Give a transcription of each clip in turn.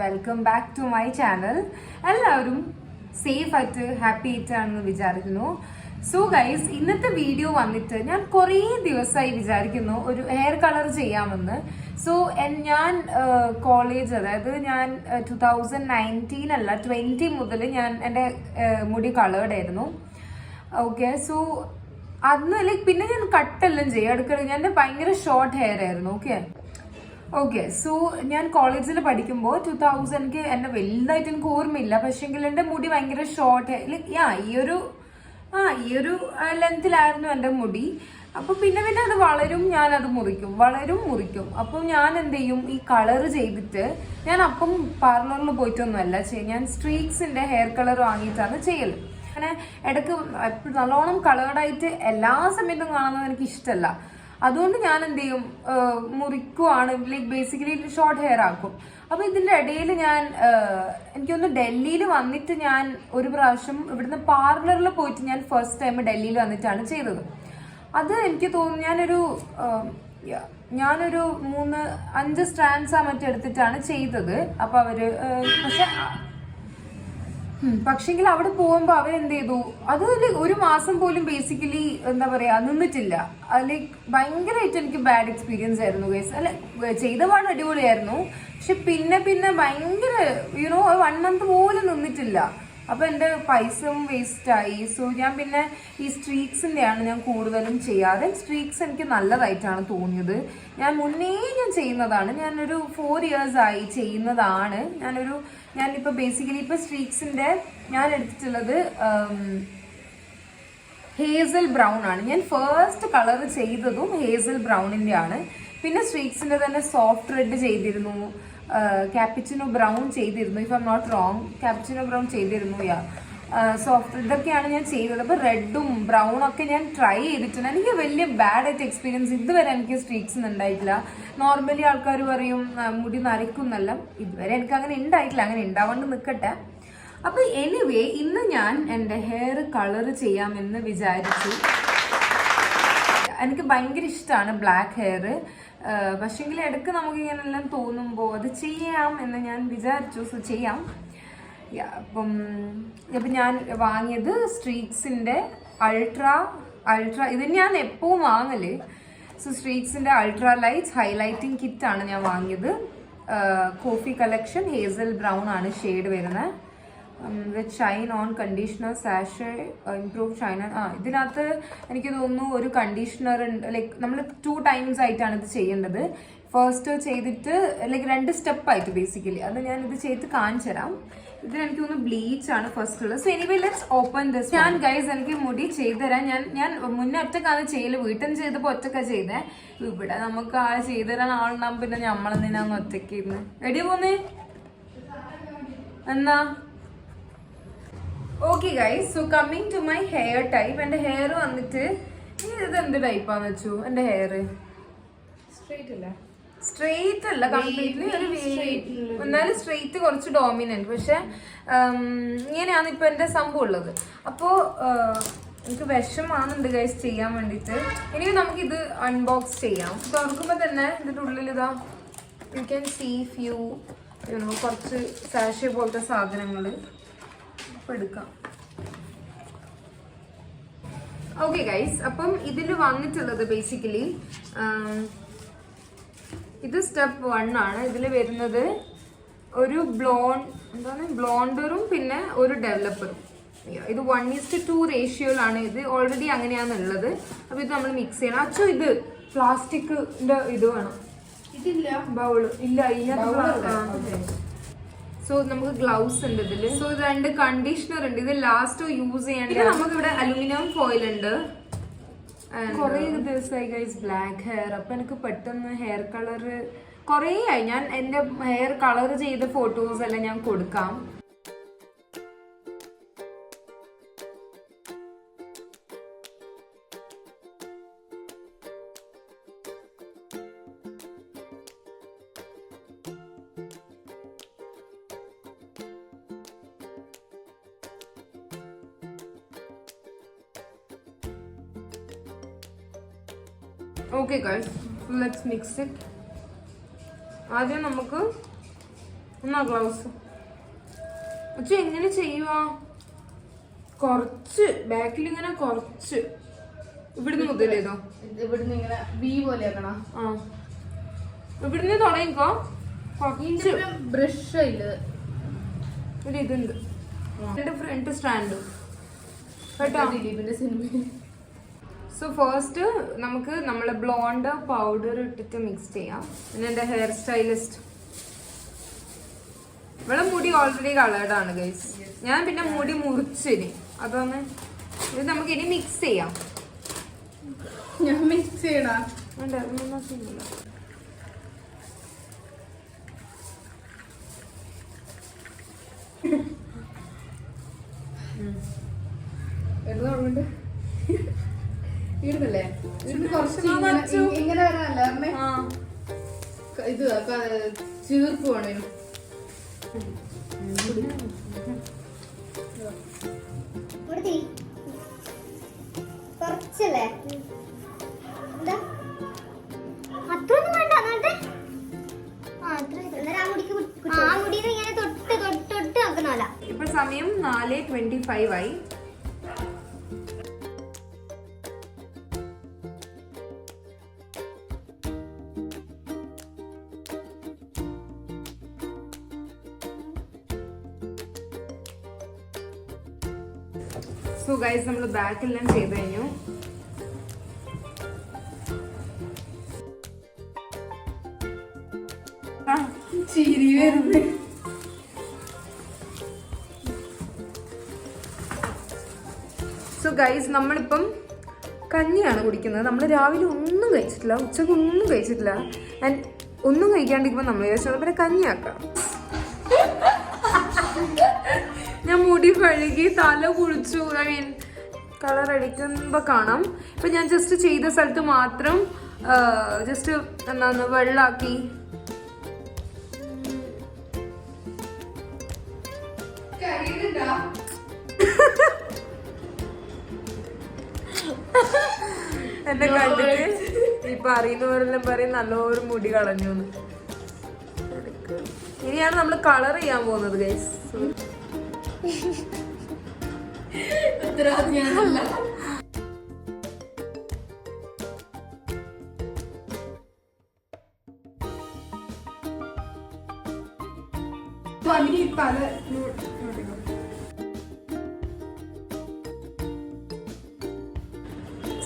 Welcome back to my channel. എല്ലാവരും safe ആയിട്ട് happy ആയിട്ടാണെന്ന് വിചാരിക്കുന്നു. സോ ഗൈസ്, ഇന്നത്തെ വീഡിയോ വന്നിട്ട് ഞാൻ കുറേ ദിവസമായി വിചാരിക്കുന്നു ഒരു ഹെയർ കളർ ചെയ്യാമെന്ന്. സോ ഞാൻ കോളേജ്, അതായത് ഞാൻ 2019 അല്ല 20 മുതൽ ഞാൻ എൻ്റെ മുടി കളേർഡ് ആയിരുന്നു. ഓക്കെ, സോ അന്ന് പിന്നെ ഞാൻ കട്ടെല്ലാം ചെയ്യും അടുക്കള. ഞാൻ ഭയങ്കര ഷോർട്ട് ഹെയർ ആയിരുന്നു. ഓക്കെ, സോ ഞാൻ കോളേജിൽ പഠിക്കുമ്പോൾ 2000 എന്നെ വലുതായിട്ട് എനിക്ക് ഓർമ്മയില്ല, പക്ഷെങ്കിൽ എൻ്റെ മുടി ഭയങ്കര ഷോർട്ട്, ഈ ഒരു ലെങ്തിലായിരുന്നു എൻ്റെ മുടി. അപ്പൊ പിന്നെ അത് വളരും, ഞാനത് മുറിക്കും. അപ്പൊ ഞാൻ എന്ത് ചെയ്യും, ഈ കളർ ചെയ്തിട്ട് ഞാൻ അപ്പം പാർലറിൽ പോയിട്ടൊന്നുമല്ല ഞാൻ സ്ട്രീക്സിന്റെ ഹെയർ കളർ വാങ്ങിയിട്ടാണ് ചെയ്യല്. അങ്ങനെ ഇടയ്ക്ക് നല്ലോണം കളേർഡായിട്ട് എല്ലാ സമയത്തും കാണുന്നത് എനിക്ക് ഇഷ്ടമല്ല. അതുകൊണ്ട് ഞാൻ എന്ത് ചെയ്യും, മുറിക്കുവാണ്, ബേസിക്കലി ഷോർട്ട് ഹെയർ ആക്കും. അപ്പൊ ഇതിന്റെ ഇടയിൽ ഞാൻ എനിക്കൊന്ന് ഡൽഹിയിൽ വന്നിട്ട് ഞാൻ ഒരു പ്രാവശ്യം ഇവിടുന്ന് പാർലറിൽ പോയിട്ട് ഞാൻ ഫസ്റ്റ് ടൈം ഡൽഹിയിൽ വന്നിട്ടാണ് ചെയ്തത്. അത് എനിക്ക് തോന്നുന്നു ഞാനൊരു 3-5 സ്ട്രാൻഡ്സ് മറ്റെടുത്തിട്ടാണ് ചെയ്തത്. അപ്പൊ അവര് പക്ഷെങ്കിൽ അവിടെ പോകുമ്പോ അവരെന്ത് ചെയ്തു, അത് ഒരു മാസം പോലും ബേസിക്കലി എന്താ പറയാ നിന്നിട്ടില്ല. ഭയങ്കരമായിട്ട് എനിക്ക് ബാഡ് എക്സ്പീരിയൻസ് ആയിരുന്നു ഗൈസ്. ചെയ്ത പാട് അടിപൊളിയായിരുന്നു, പക്ഷെ പിന്നെ ഭയങ്കര 1 മന്ത് പോലും നിന്നിട്ടില്ല. അപ്പൊ എന്റെ പൈസയും വേസ്റ്റ് ആയി. സോ ഞാൻ പിന്നെ ഈ സ്ട്രീക്സിന്റെയാണ് ഞാൻ കൂടുതലും ചെയ്യാറ്. സ്ട്രീക്സ് എനിക്ക് നല്ലതായിട്ടാണ് തോന്നിയത്. ഞാൻ മുന്നേ ചെയ്യുന്നതാണ്, ഞാനൊരു 4 years ആയി ചെയ്യുന്നതാണ്. ഞാനിപ്പോ ബേസിക്കലി ഇപ്പൊ സ്ട്രീക്സിന്റെ ഞാൻ എടുത്തിട്ടുള്ളത് ഹേസൽ ബ്രൗൺ ആണ്. ഞാൻ ഫസ്റ്റ് കളർ ചെയ്തതും ഹേസൽ ബ്രൗണിന്റെ ആണ്. പിന്നെ സ്ട്രീക്സിന്റെ തന്നെ സോഫ്റ്റ് റെഡ് ചെയ്തിരുന്നു, ക്യാപ്പിച്ചിനോ ബ്രൗൺ ചെയ്തിരുന്നു, if I am not wrong, cappuccino brown ചെയ്തിരുന്നു. സോഫ്റ്റ് ഇതൊക്കെയാണ് ഞാൻ ചെയ്തത്. അപ്പൊ റെഡും ബ്രൗണും ഒക്കെ ഞാൻ ട്രൈ ചെയ്തിട്ടുണ്ട്. എനിക്ക് വലിയ ബാഡ് ആയിട്ട് എക്സ്പീരിയൻസ് ഇതുവരെ എനിക്ക് സ്ട്രീക്സ് ഉണ്ടായിട്ടില്ല. നോർമലി ആൾക്കാർ പറയും മുടി നരക്കുന്നല്ല, ഇതുവരെ എനിക്ക് അങ്ങനെ ഉണ്ടായിട്ടില്ല. അങ്ങനെ ഉണ്ടാവാണ്ട് നിൽക്കട്ടെ. അപ്പൊ എനിവേ, ഇന്ന് ഞാൻ എൻ്റെ ഹെയർ കളർ ചെയ്യാമെന്ന് വിചാരിച്ചു. എനിക്ക് ഭയങ്കര ഇഷ്ടമാണ് ബ്ലാക്ക് ഹെയർ, പക്ഷെങ്കിൽ ഇടയ്ക്ക് നമുക്ക് ഇങ്ങനെല്ലാം തോന്നുമ്പോൾ അത് ചെയ്യാം എന്ന് ഞാൻ വിചാരിച്ചു. സോ ചെയ്യാം. അപ്പം ഞാൻ വാങ്ങിയത് സ്ട്രീക്സിന്റെ അൾട്രാ ഇത് ഞാൻ എപ്പോഴും വാങ്ങല്. സോ സ്ട്രീക്സിന്റെ അൾട്രാ ലൈറ്റ്സ് ഹൈലൈറ്റിംഗ് കിറ്റ് ആണ് ഞാൻ വാങ്ങിയത്. കോഫി കളക്ഷൻ ഹേസൽ ബ്രൗൺ ആണ് ഷെയ്ഡ് വരുന്നത്. With shine on conditioner sachet improve shine. ഇതിനകത്ത് എനിക്ക് തോന്നുന്നു ഒരു കണ്ടീഷണർ ഉണ്ട്. നമ്മൾ 2 times ആയിട്ടാണ് ഇത് ചെയ്യേണ്ടത്. ഫസ്റ്റ് ചെയ്തിട്ട് 2 സ്റ്റെപ്പ് ആയിട്ട് ബേസിക്കലി അത് ഞാൻ ഇത് ചെയ്ത് കാണിച്ചു തരാം. ഇതിന് എനിക്ക് തോന്നുന്നു ബ്ലീച്ച് ആണ് ഫസ്റ്റ് ഉള്ളത്. So anyway let's open this. ഞാൻ ഗൈസ് എനിക്ക് മുടി ചെയ്തുതരാം. ഞാൻ മുന്നേ ഒറ്റക്കാണ് ചെയ്യല്, വീട്ടിൽ നിന്ന് ചെയ്തപ്പോ ഒറ്റക്ക ചെയ്തേ. ഇവിടെ നമുക്ക് ചെയ്തുതരാൻ ആളുണ്ടാവും, പിന്നെ നമ്മളെന്തിനാന്ന് ഒറ്റയ്ക്ക് ഇരുന്ന് എടി പോന്നേ എന്നാ. Okay guys, so coming to my hair type. എന്റെ ഹെയർ വന്നിട്ട് ഇത് എന്ത് ടൈപ്പാന്ന് വെച്ചു, എന്റെ ഹെയർ സ്ട്രെയിറ്റ് അല്ല കംപ്ലീറ്റ്ലി ഒരു എന്നാലും സ്ട്രെയിറ്റ് കുറച്ച് ഡോമിനന്റ്. പക്ഷെ ഇങ്ങനെയാണ് ഇപ്പൊ എന്റെ സംഭവം ഉള്ളത്. അപ്പോ എനിക്ക് വിഷമാണെന്നുണ്ട് ഗൈസ് ചെയ്യാൻ വേണ്ടിട്ട്. ഇനി നമുക്ക് ഇത് അൺബോക്സ് ചെയ്യാം. തുറക്കുമ്പോ തന്നെ ഇതിന്റെ ഉള്ളിൽ ഇതാ യു ക്യാൻ സീ ഫ്യൂ കുറച്ച് സാഷേ പോലത്തെ സാധനങ്ങൾ എടുക്കാം. ഓക്കെ ഗൈസ്, അപ്പം ഇതിൽ വന്നിട്ടുള്ളത് ബേസിക്കലി ഇത് സ്റ്റെപ്പ് 1 ആണ്. ഇതിൽ വരുന്നത് ഒരു ബ്ലോണ്ടറും പിന്നെ ഒരു ഡെവലപ്പറും. ഇത് 1:2 റേഷ്യോയിലാണ്. ഇത് ഓൾറെഡി അങ്ങനെയാണുള്ളത്. അപ്പൊ ഇത് നമ്മൾ മിക്സ് ചെയ്യണം. അച്ഛോ, ഇത് പ്ലാസ്റ്റിക്കിന്റെ ഇത് വേണം. ഇതില്ല ബൗള് ഇല്ല. സോ നമുക്ക് ഗ്ലൗസ് ഉണ്ട് ഇതില്. സോ 2 കണ്ടീഷണർ ഉണ്ട്. ഇത് ലാസ്റ്റ് യൂസ് ചെയ്യേണ്ടത്. നമുക്ക് ഇവിടെ അലൂമിനിയം ഫോയിൽ ഉണ്ട്. കുറെ ദിവസമായി ഗൈസ് ബ്ലാക്ക് ഹെയർ. അപ്പൊ എനിക്ക് പെട്ടെന്ന് ഹെയർ കളർ കുറേ ആയി. ഞാൻ എന്റെ ഹെയർ കളർ ചെയ്ത ഫോട്ടോസ് എല്ലാം ഞാൻ കൊടുക്കാം. Okay guys, let's mix it. ആദ്യം നമുക്ക് എന്നാ ഗ്ലൗസ് അച്ഛ എങ്ങനെ ചെയ്യുക? കുറച്ച് ബാക്കിൽ ഇങ്ങനെ കുറച്ച് ഇവിടുന്ന് മുതൽ ചെയ്തോ, ഇവിടുന്ന് ഇങ്ങനെ വി പോലെ ആക്കണം. ആ ഇവിടുന്ന് തുടങ്ങിക്കോ. കുറച്ച് ബ്രഷ് ഇല്ല, ഒരു ഇതുണ്ട് ഫ്രണ്ട് സ്റ്റാൻഡ് കേട്ടോ ദിലീപിന്റെ സിനിമ. സോ ഫസ്റ്റ് നമുക്ക് നമ്മളെ ബ്ലോണ്ട് പൗഡർ ഇട്ടിട്ട് മിക്സ് ചെയ്യാം. പിന്നെ എൻ്റെ ഹെയർ സ്റ്റൈലിസ്റ്റ് ഇവിടെ മുടി ഓൾറെഡി കളേർഡ് ആണ് ഗൈസ്. ഞാൻ പിന്നെ മുടി മുറിച്ചിനി, അതൊന്ന് ഇത് നമുക്ക് ഇനി മിക്സ് ചെയ്യാം. ഞാൻ മിക്സ് ചെയ്യണ ഇടുന്നല്ലേ? ഇത് കുറച്ച് ഇങ്ങനെ വരാനല്ല അമ്മേ, ഇത് ചീർപ്പ് വേണേ. കുറച്ചല്ലേ എന്താ അത്രയൊന്നും വേണ്ട. ആ മുടിയിൽ ഇങ്ങനെ തൊട്ട് തൊട്ട് തൊട്ട് വെക്കണല്ല. ഇപ്പൊ സമയം 4:25 ആയി. സോ ഗൈസ് നമ്മൾ ബാക്കെല്ലാം ചെയ്ത് കഴിഞ്ഞു. ചിരി വരുന്നു. സോ ഗൈസ് നമ്മളിപ്പം കഞ്ഞിയാണ് കുടിക്കുന്നത്. നമ്മൾ രാവിലെ ഒന്നും കഴിച്ചിട്ടില്ല, ഉച്ചക്ക് ഒന്നും കഴിച്ചിട്ടില്ല. ആൻഡ് ഒന്നും കഴിക്കാണ്ടിരിക്കുമ്പോൾ നമ്മൾ വിചാരിച്ചു പിന്നെ കഞ്ഞിയാക്കാം. ഞാൻ മുടി കഴുകി തല കുളിച്ചു, ഐ മീൻ കളർ അടിക്കുമ്പോൾ കാണാം. ഇപ്പം ഞാൻ ജസ്റ്റ് ചെയ്ത സ്ഥലത്ത് മാത്രം ജസ്റ്റ് എന്താണ് വെള്ളാക്കി എന്നെ കണ്ടിട്ട് ഇപ്പൊ അറിയുന്നവരെല്ലാം പറയും നല്ലൊരു മുടി കളഞ്ഞു. ഇനിയാണ് നമ്മൾ കളർ ചെയ്യാൻ പോകുന്നത് ഗൈസ്.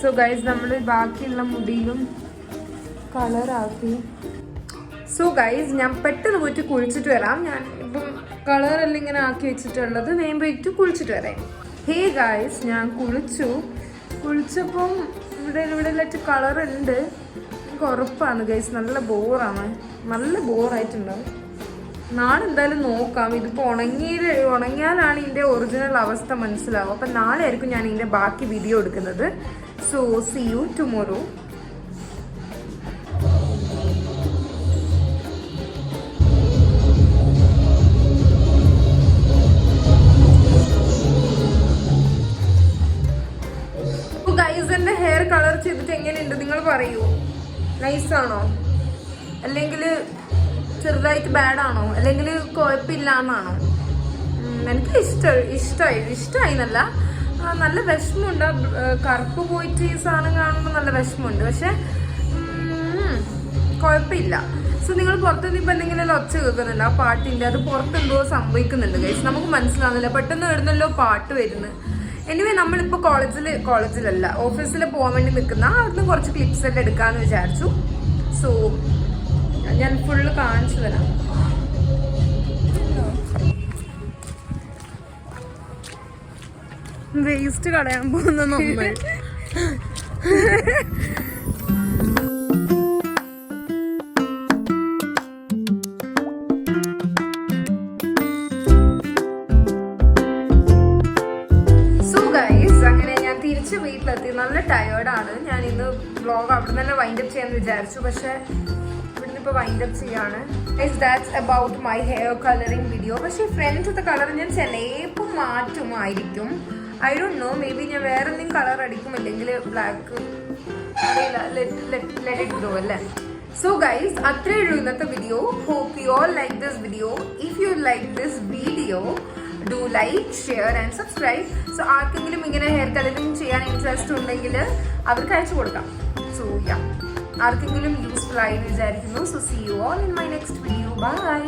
സോ ഗൈസ് നമ്മൾ ബാക്കിയുള്ള മുടിയിലും കളറാക്കി. സോ ഗൈസ് ഞാൻ പെട്ടെന്ന് പോയിട്ട് കുളിച്ചിട്ട് വരാം. ഞാൻ ഇപ്പം കളറെല്ലാം ഇങ്ങനെ ആക്കി വെച്ചിട്ടുള്ളത് വേഗം പോയിട്ട് കുളിച്ചിട്ട് വരാം. ഹേ ഗൈസ്, ഞാൻ കുളിച്ചപ്പം ഇവിടെ കളറുണ്ട്. എനിക്ക് ഉറപ്പാണ് ഗൈസ്, നല്ല ബോറാണ്, നല്ല ബോറായിട്ടുണ്ടാവും. നാളെ എന്തായാലും നോക്കാം. ഇതിപ്പോൾ ഉണങ്ങിയാലാണ് ഇതിൻ്റെ ഒറിജിനൽ അവസ്ഥ മനസ്സിലാവും. അപ്പം നാളെ ആയിരിക്കും ഞാൻ ഇതിൻ്റെ ബാക്കി വീഡിയോ എടുക്കുന്നത്. So see you tomorrow. ഗൈസിന്റെ ഹെയർ കളർ ചെയ്തിട്ട് എങ്ങനെയുണ്ട് നിങ്ങൾ പറയൂ. നൈസാണോ, അല്ലെങ്കിൽ ചെറുതായിട്ട് ബാഡാണോ, അല്ലെങ്കിൽ കുഴപ്പമില്ലാന്നാണോ? എനിക്ക് ഇഷ്ടമായി എന്നല്ല, നല്ല വിഷമമുണ്ട്. കറുപ്പ് പോയിട്ട് ഈ സാധനം കാണുമ്പോൾ നല്ല വിഷമമുണ്ട്, പക്ഷെ കുഴപ്പമില്ല. സോ നിങ്ങൾ പുറത്തുനിന്ന് ഇപ്പം എന്തെങ്കിലും ഒച്ച കേൾക്കുന്നുണ്ട് ആ പാട്ടിൻ്റെ, അത് പുറത്തെന്തോ സംഭവിക്കുന്നുണ്ട് ഗൈസ്, നമുക്ക് മനസ്സിലാവുന്നില്ല. പെട്ടെന്ന് വരുന്നല്ലോ പാട്ട് വരുന്നത്. എനിവേ നമ്മളിപ്പോൾ കോളേജിലല്ല ഓഫീസിൽ പോകാൻ വേണ്ടി നിൽക്കുന്ന അവിടുന്ന് കുറച്ച് ക്ലിപ്സ് എല്ലാം എടുക്കാമെന്ന് വിചാരിച്ചു. സോ ഞാൻ ഫുള്ള് കാണിച്ചു തരാം. വേസ്റ്റ് കളയാൻ പോകുന്ന നമ്മൾ. തിരിച്ച് വീട്ടിലെത്തി, നല്ല ടയേർഡാണ്. ഞാൻ ഇന്ന് വ്ളോഗ് അവിടെ തന്നെ വൈൻഡപ്പ് ചെയ്യാൻ വിചാരിച്ചു, പക്ഷെ ഇവിടുന്ന് ഇപ്പോൾ വൈൻഡപ്പ് ചെയ്യാണ്. That's about my hair colouring video. പക്ഷേ ഫ്രണ്ട്സത്തെ കളർ ഞാൻ ചിലപ്പോൾ മാറ്റുമായിരിക്കും. I don't know, maybe ഞാൻ വേറെ എന്തെങ്കിലും കളർ അടിക്കും, അല്ലെങ്കിൽ ബ്ലാക്ക് അറിയില്ല, let it grow അല്ലേ. സോ ഗൈസ്, അത്രേ ഉള്ളൂ ഇന്നത്തെ video. Hope you all like this video. If you like this video, do like, share and subscribe. So ആർക്കെങ്കിലും ഇങ്ങനെ ഹെയർ കളറിങ് ചെയ്യാൻ ഇൻട്രസ്റ്റ് ഉണ്ടെങ്കിൽ അവർക്ക് അയച്ചു കൊടുക്കാം. സോ യാ, ആർക്കെങ്കിലും യൂസ്ഫുൾ ആയി വിചാരിക്കുന്നു. So see you all in my next video. By.